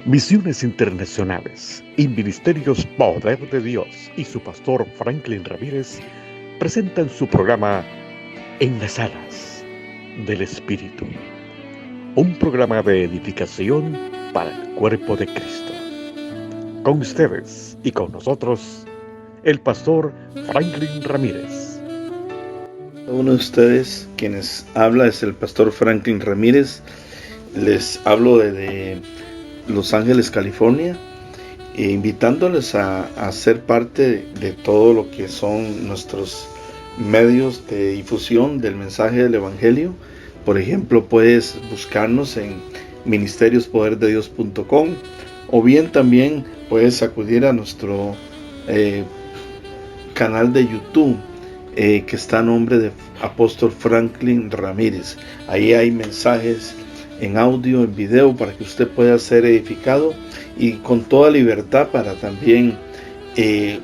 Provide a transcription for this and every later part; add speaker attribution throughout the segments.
Speaker 1: Misiones Internacionales y Ministerios Poder de Dios y su pastor Franklin Ramírez presentan su programa En las Alas del Espíritu, un programa de edificación para el cuerpo de Cristo. Con ustedes y con nosotros, el pastor Franklin Ramírez.
Speaker 2: Uno de ustedes, quienes habla, es el pastor Franklin Ramírez. Les hablo desde Los Ángeles, California, invitándoles a ser parte de todo lo que son nuestros medios de difusión del mensaje del Evangelio. Por ejemplo, puedes buscarnos en ministeriospoderdedios.com o bien también puedes acudir a nuestro canal de YouTube, que está a nombre de Apóstol Franklin Ramírez. Ahí hay mensajes en audio, en video, para que usted pueda ser edificado y con toda libertad para también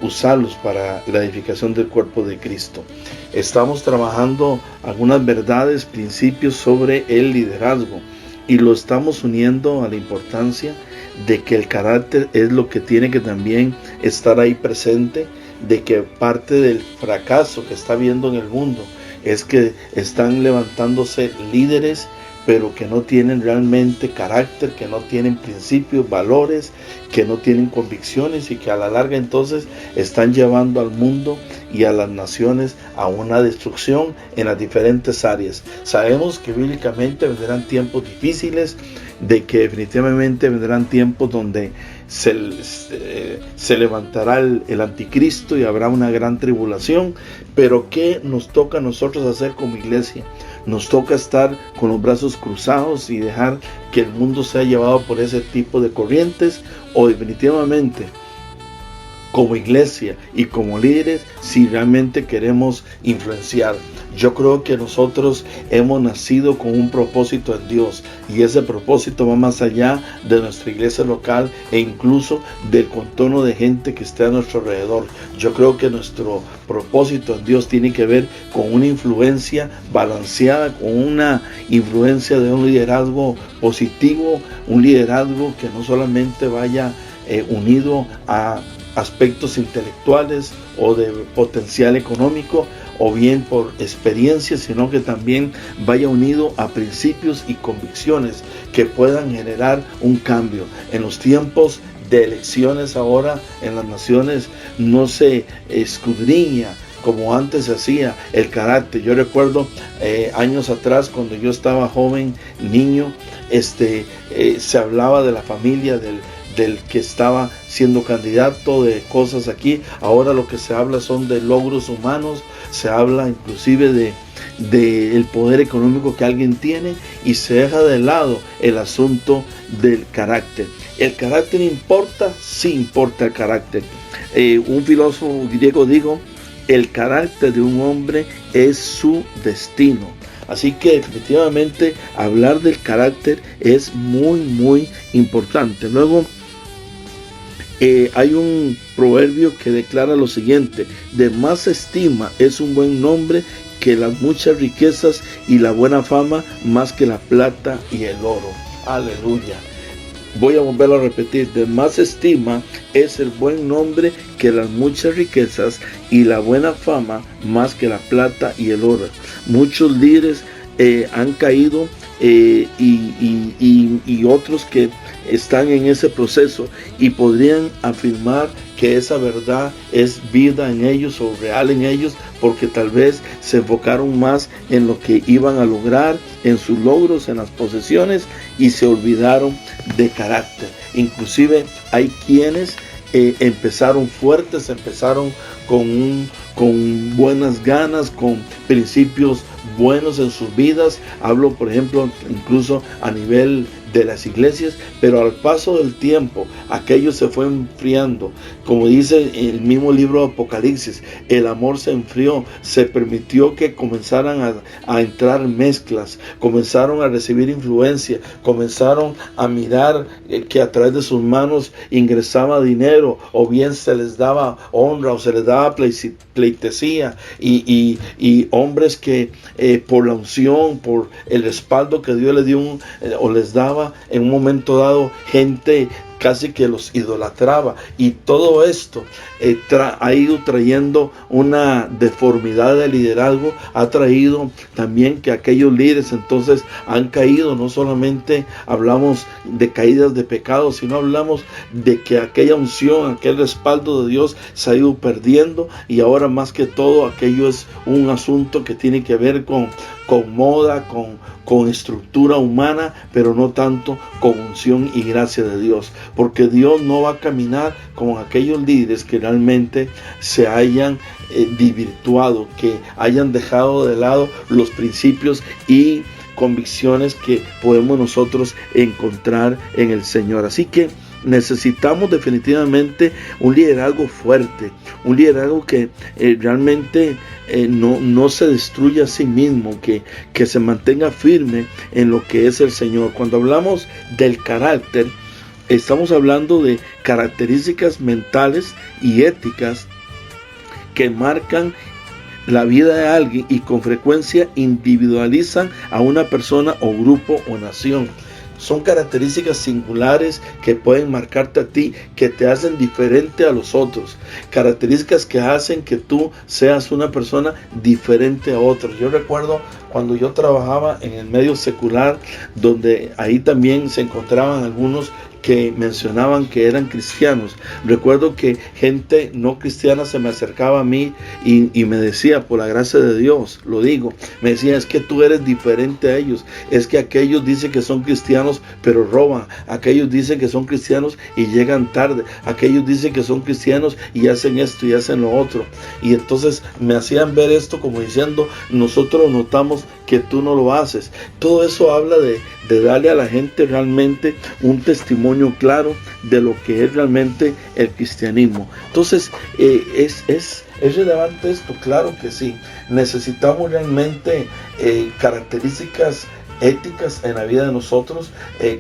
Speaker 2: usarlos para la edificación del cuerpo de Cristo. Estamos trabajando algunas verdades, principios sobre el liderazgo y lo estamos uniendo a la importancia de que el carácter es lo que tiene que también estar ahí presente, de que parte del fracaso que está habiendo en el mundo es que están levantándose líderes pero que no tienen realmente carácter, que no tienen principios, valores, que no tienen convicciones y que a la larga entonces están llevando al mundo y a las naciones a una destrucción en las diferentes áreas. Sabemos que bíblicamente vendrán tiempos difíciles, de que definitivamente vendrán tiempos donde se levantará el anticristo y habrá una gran tribulación, pero ¿qué nos toca a nosotros hacer como iglesia? Nos toca estar con los brazos cruzados y dejar que el mundo sea llevado por ese tipo de corrientes, o definitivamente como iglesia y como líderes, si realmente queremos influenciar. Yo creo que nosotros hemos nacido con un propósito en Dios y ese propósito va más allá de nuestra iglesia local e incluso del contorno de gente que esté a nuestro alrededor. Yo creo que nuestro propósito en Dios tiene que ver con una influencia balanceada, con una influencia de un liderazgo positivo, un liderazgo que no solamente vaya unido a aspectos intelectuales o de potencial económico o bien por experiencia, sino que también vaya unido a principios y convicciones que puedan generar un cambio. En los tiempos de elecciones ahora en las naciones no se escudriña como antes se hacía el carácter. Yo recuerdo años atrás, cuando yo estaba joven, niño, se hablaba de la familia del que estaba siendo candidato, de cosas aquí. Ahora lo que se habla son de logros humanos, se habla inclusive de el poder económico que alguien tiene y se deja de lado el asunto del carácter. ¿El carácter importa? Sí importa el carácter. Un filósofo griego dijo: el carácter de un hombre es su destino. Así que definitivamente hablar del carácter es muy, muy importante. Luego, hay un proverbio que declara lo siguiente: de más estima es un buen nombre que las muchas riquezas, y la buena fama más que la plata y el oro. Aleluya. Voy a volverlo a repetir: de más estima es el buen nombre que las muchas riquezas, y la buena fama más que la plata y el oro. Muchos líderes han caído y otros que están en ese proceso y podrían afirmar que esa verdad es vida en ellos o real en ellos, porque tal vez se enfocaron más en lo que iban a lograr, en sus logros, en las posesiones, y se olvidaron de carácter. Inclusive hay quienes empezaron fuertes, empezaron con buenas ganas, con principios buenos en sus vidas. Hablo, por ejemplo, incluso a nivel de las iglesias, pero al paso del tiempo aquello se fue enfriando. Como dice el mismo libro de Apocalipsis, el amor se enfrió, se permitió que comenzaran a entrar mezclas, comenzaron a recibir influencia, comenzaron a mirar que a través de sus manos ingresaba dinero, o bien se les daba honra o se les daba pleitesía, y hombres que por la unción, por el respaldo que Dios les dio o les daba, llegaba en un momento dado gente casi que los idolatraba, y todo esto ha ido trayendo una deformidad de liderazgo, ha traído también que aquellos líderes entonces han caído. No solamente hablamos de caídas de pecado, sino hablamos de que aquella unción, aquel respaldo de Dios se ha ido perdiendo, y ahora más que todo aquello es un asunto que tiene que ver con moda, con estructura humana, pero no tanto con unción y gracia de Dios, porque Dios no va a caminar con aquellos líderes que realmente se hayan desvirtuado, que hayan dejado de lado los principios y convicciones que podemos nosotros encontrar en el Señor. Así que necesitamos definitivamente un liderazgo fuerte, un liderazgo que realmente no se destruya a sí mismo, que se mantenga firme en lo que es el Señor. Cuando hablamos del carácter, estamos hablando de características mentales y éticas que marcan la vida de alguien y con frecuencia individualizan a una persona o grupo o nación. Son características singulares que pueden marcarte a ti, que te hacen diferente a los otros. Características que hacen que tú seas una persona diferente a otros. Yo recuerdo cuando yo trabajaba en el medio secular, donde ahí también se encontraban algunos que mencionaban que eran cristianos. Recuerdo que gente no cristiana se me acercaba a mí y me decía, por la gracia de Dios, lo digo, me decía, es que tú eres diferente a ellos, es que aquellos dicen que son cristianos pero roban, aquellos dicen que son cristianos y llegan tarde, aquellos dicen que son cristianos y hacen esto y hacen lo otro. Y entonces me hacían ver esto como diciendo, nosotros notamos que tú no lo haces. Todo eso habla de darle a la gente realmente un testimonio claro de lo que es realmente el cristianismo. Entonces, ¿es relevante esto? Claro que sí. Necesitamos realmente características éticas en la vida de nosotros,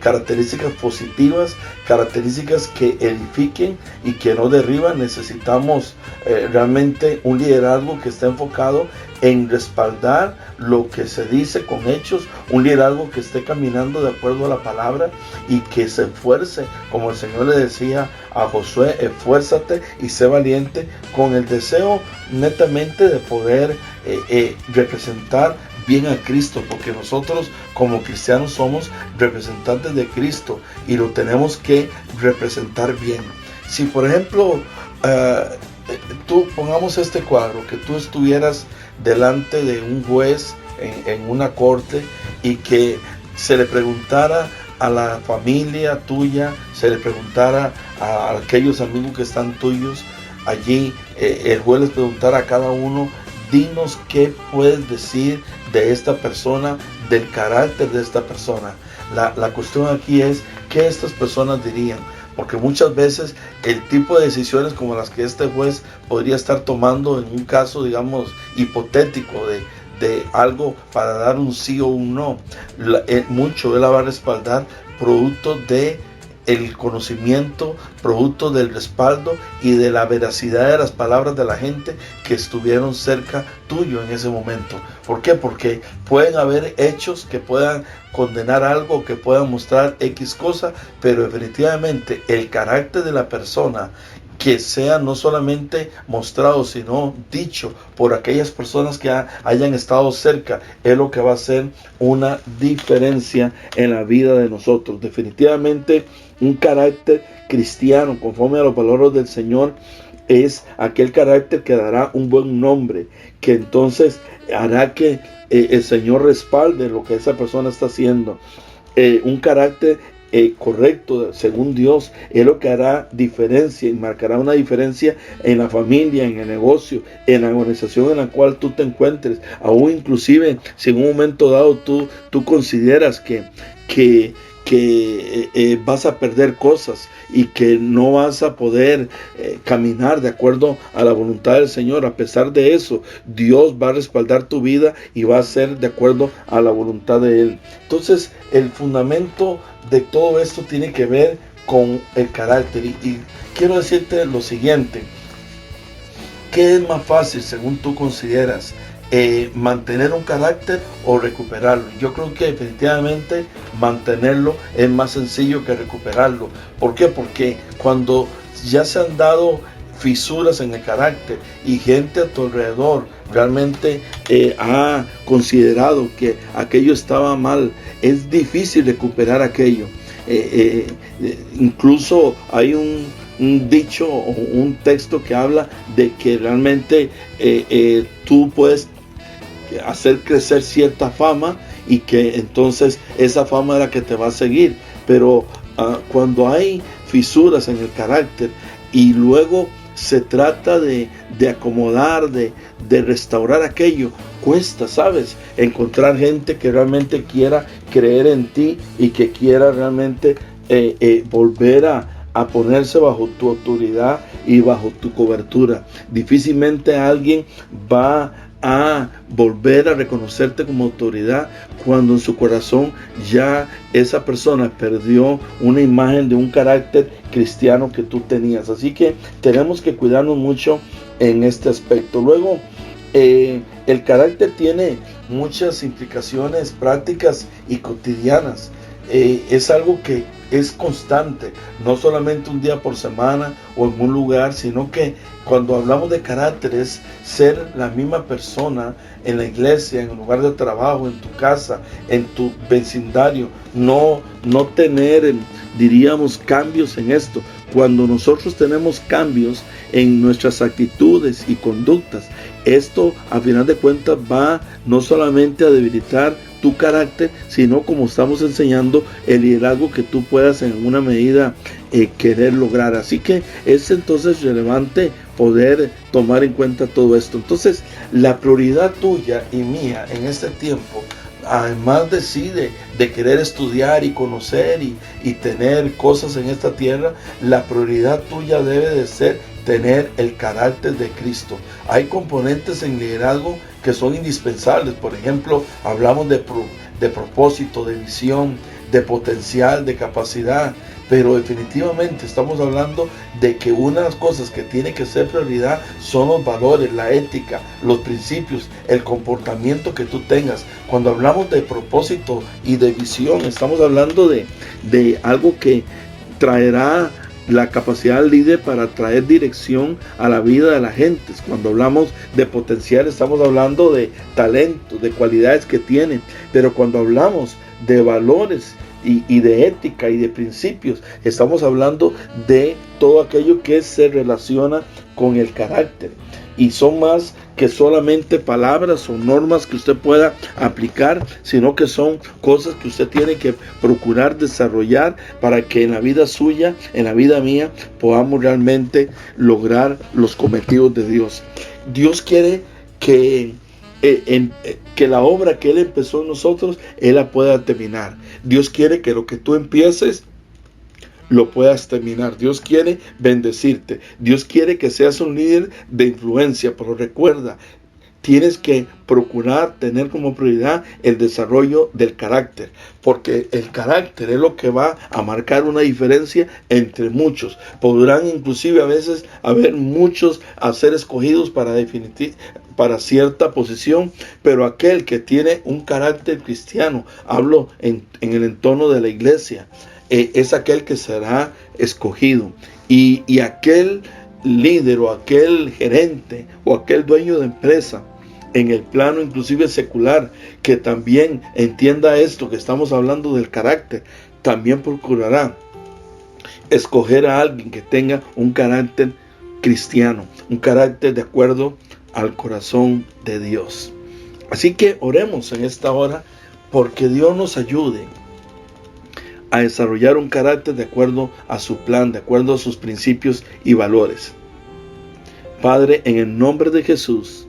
Speaker 2: características positivas, características que edifiquen y que no derriban. Necesitamos realmente un liderazgo que esté enfocado en respaldar lo que se dice con hechos, un liderazgo que esté caminando de acuerdo a la palabra y que se esfuerce, como el Señor le decía a Josué, esfuérzate y sé valiente, con el deseo netamente de poder representar bien a Cristo, porque nosotros como cristianos somos representantes de Cristo y lo tenemos que representar bien. Si por ejemplo tú pongamos este cuadro, que tú estuvieras delante de un juez en una corte y que se le preguntara a la familia tuya, se le preguntara a aquellos amigos que están tuyos allí, el juez les preguntara a cada uno, dinos qué puedes decir de esta persona, del carácter de esta persona. La cuestión aquí es qué estas personas dirían, porque muchas veces el tipo de decisiones como las que este juez podría estar tomando en un caso, digamos, hipotético de algo para dar un sí o un no, mucho él la va a respaldar producto de el conocimiento, producto del respaldo y de la veracidad de las palabras de la gente que estuvieron cerca tuyo en ese momento. ¿Por qué? Porque pueden haber hechos que puedan condenar algo, que puedan mostrar X cosa, pero definitivamente el carácter de la persona que sea no solamente mostrado, sino dicho por aquellas personas que hayan estado cerca, es lo que va a hacer una diferencia en la vida de nosotros. Definitivamente un carácter cristiano conforme a los valores del Señor es aquel carácter que dará un buen nombre, que entonces hará que el Señor respalde lo que esa persona está haciendo. Un carácter correcto según Dios es lo que hará diferencia y marcará una diferencia en la familia, en el negocio, en la organización en la cual tú te encuentres, aún inclusive si en un momento dado tú consideras que vas a perder cosas y que no vas a poder caminar de acuerdo a la voluntad del Señor. A pesar de eso, Dios va a respaldar tu vida y va a ser de acuerdo a la voluntad de Él. Entonces, el fundamento de todo esto tiene que ver con el carácter. Y quiero decirte lo siguiente: ¿qué es más fácil según tú consideras? mantener un carácter o recuperarlo. Yo creo que definitivamente mantenerlo es más sencillo que recuperarlo. ¿Por qué? Porque cuando ya se han dado fisuras en el carácter y gente a tu alrededor realmente ha considerado que aquello estaba mal, es difícil recuperar aquello. Incluso hay un dicho o un texto que habla de que realmente tú puedes hacer crecer cierta fama y que entonces esa fama es la que te va a seguir, pero cuando hay fisuras en el carácter y luego se trata de acomodar, de restaurar aquello, cuesta, ¿sabes? Encontrar gente que realmente quiera creer en ti y que quiera realmente volver a ponerse bajo tu autoridad y bajo tu cobertura. Difícilmente alguien va a volver a reconocerte como autoridad cuando en su corazón ya esa persona perdió una imagen de un carácter cristiano que tú tenías. Así que tenemos que cuidarnos mucho en este aspecto. Luego, el carácter tiene muchas implicaciones prácticas y cotidianas. Es algo que es constante, no solamente un día por semana o en un lugar, sino que cuando hablamos de carácter es ser la misma persona en la iglesia, en el lugar de trabajo, en tu casa, en tu vecindario, no tener, diríamos, cambios en esto. Cuando nosotros tenemos cambios en nuestras actitudes y conductas, esto a final de cuentas va no solamente a debilitar tu carácter, sino, como estamos enseñando, el liderazgo que tú puedas en alguna medida querer lograr. Así que es entonces relevante poder tomar en cuenta todo esto. Entonces, la prioridad tuya y mía en este tiempo, además de querer estudiar y conocer y tener cosas en esta tierra, la prioridad tuya debe de ser tener el carácter de Cristo. Hay componentes en liderazgo que son indispensables. Por ejemplo, hablamos de propósito, de visión, de potencial, de capacidad, pero definitivamente estamos hablando de que una de las cosas que tiene que ser prioridad son los valores, la ética, los principios, el comportamiento que tú tengas. Cuando hablamos de propósito y de visión, estamos hablando de algo que traerá la capacidad del líder para traer dirección a la vida de la gente. Cuando hablamos de potencial, estamos hablando de talento, de cualidades que tienen. Pero cuando hablamos de valores y de ética y de principios, estamos hablando de todo aquello que se relaciona con el carácter. Y son más que solamente palabras o normas que usted pueda aplicar, sino que son cosas que usted tiene que procurar desarrollar para que en la vida suya, en la vida mía, podamos realmente lograr los cometidos de Dios. Dios quiere que la obra que Él empezó en nosotros, Él la pueda terminar. Dios quiere que lo que tú empieces lo puedas terminar. Dios quiere bendecirte. Dios quiere que seas un líder de influencia, pero recuerda, tienes que procurar tener como prioridad el desarrollo del carácter, porque el carácter es lo que va a marcar una diferencia entre muchos. Podrán inclusive a veces haber muchos a ser escogidos para cierta posición, pero aquel que tiene un carácter cristiano, hablo en el entorno de la iglesia, es aquel que será escogido, y aquel líder o aquel gerente o aquel dueño de empresa en el plano inclusive secular, que también entienda esto que estamos hablando del carácter, también procurará escoger a alguien que tenga un carácter cristiano, un carácter de acuerdo al corazón de Dios. Así que oremos en esta hora porque Dios nos ayude a desarrollar un carácter de acuerdo a su plan, de acuerdo a sus principios y valores. Padre, en el nombre de Jesús,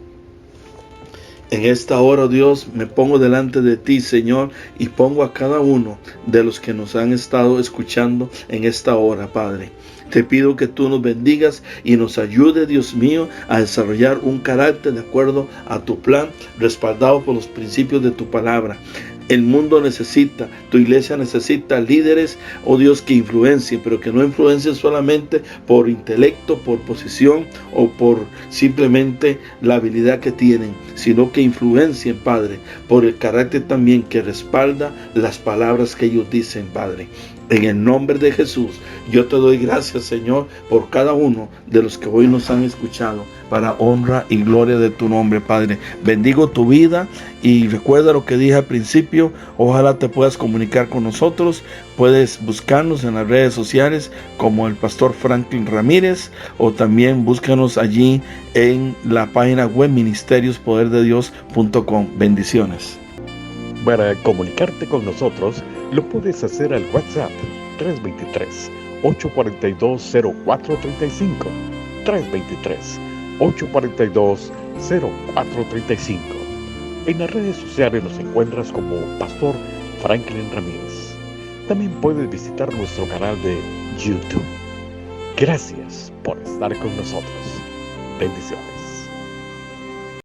Speaker 2: en esta hora, Dios, me pongo delante de ti, Señor, y pongo a cada uno de los que nos han estado escuchando en esta hora, Padre. Te pido que tú nos bendigas y nos ayude, Dios mío, a desarrollar un carácter de acuerdo a tu plan, respaldado por los principios de tu palabra. El mundo necesita, tu iglesia necesita líderes, oh Dios, que influencien, pero que no influencien solamente por intelecto, por posición o por simplemente la habilidad que tienen, sino que influencien, Padre, por el carácter también que respalda las palabras que ellos dicen, Padre. En el nombre de Jesús, yo te doy gracias, Señor, por cada uno de los que hoy nos han escuchado, para honra y gloria de tu nombre, Padre. Bendigo tu vida y recuerda lo que dije al principio. Ojalá te puedas comunicar con nosotros. Puedes buscarnos en las redes sociales como el Pastor Franklin Ramírez, o también búscanos allí en la página web ministeriospoderdedios.com. Bendiciones.
Speaker 1: Para comunicarte con nosotros, lo puedes hacer al WhatsApp 323-842-0435, 323-842-0435. En las redes sociales nos encuentras como Pastor Franklin Ramírez. También puedes visitar nuestro canal de YouTube. Gracias por estar con nosotros. Bendiciones.